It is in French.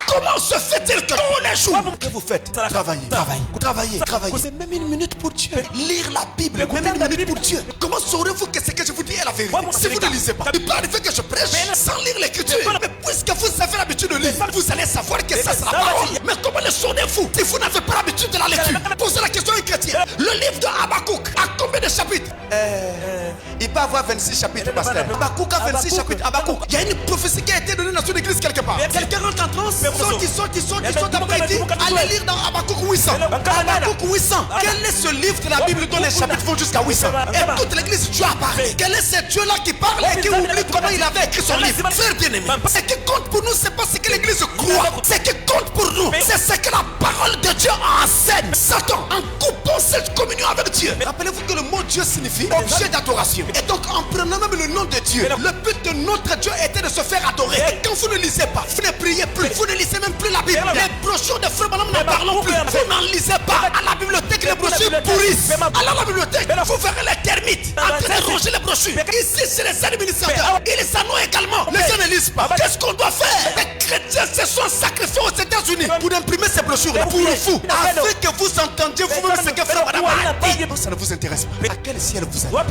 Comment se fait-il que tous les jours que vous faites, travaillez. C'est même une minute pour Dieu. Lire la Bible, même une minute pour Dieu. Comment saurez-vous que ce que je vous dis est la vérité? Si vous ne lisez pas, il peut arriver que je prêche sans lire l'écriture. Mais puisque vous avez l'habitude de lire, vous allez savoir que ça sera la parole. Mais comment le saurez-vous si vous n'avez pas l'habitude de la lecture? Posez la question à un chrétien. Le livre de Habakkuk a combien de chapitres? Il peut avoir 26 chapitres, pasteur. Habakkuk a 26 chapitres. Habakkuk, il y a une prophétie qui a été donnée dans son église quelque part. Quelqu'un rentre en transe, qui sont après dit, allez lire dans Habakkuk 800. Habakkuk 800. Quel est ce livre de la Bible dont les chapitres vont jusqu'à 800? Et toute l'église, Dieu a parlé. Quel est ce Dieu-là qui parle et qui oublie comment il avait écrit son livre? Frère bien-aimé, ce qui compte pour nous, c'est pas ce que l'église croit. Ce qui compte pour nous, c'est ce que la parole de Dieu enseigne. Satan, en coupant cette communion avec Dieu. Rappelez-vous que le mot Dieu signifie objet d'adoration. Et donc, en prenant même le nom de Dieu, le but de notre Dieu était de se faire adorer. Et quand vous ne lisez pas, vous ne priez plus, vous ne lisez même plus la Bible. Les brochures de Frère Branham n'en parlons plus. Vous n'en lisez pas. À la bibliothèque, les brochures pourrissent. Allez à la bibliothèque, vous verrez les termites en train de ronger les brochures. Ici, c'est les administrateurs. Ils s'en ont également. Les gens ne lisent pas. Qu'est-ce qu'on doit faire? Les chrétiens se sont sacrifiés aux États-Unis pour imprimer ces brochures pour vous, afin que vous entendiez vous-même ce que Frère Branham a dit. Ça ne vous intéresse pas. À quel ciel vous allez?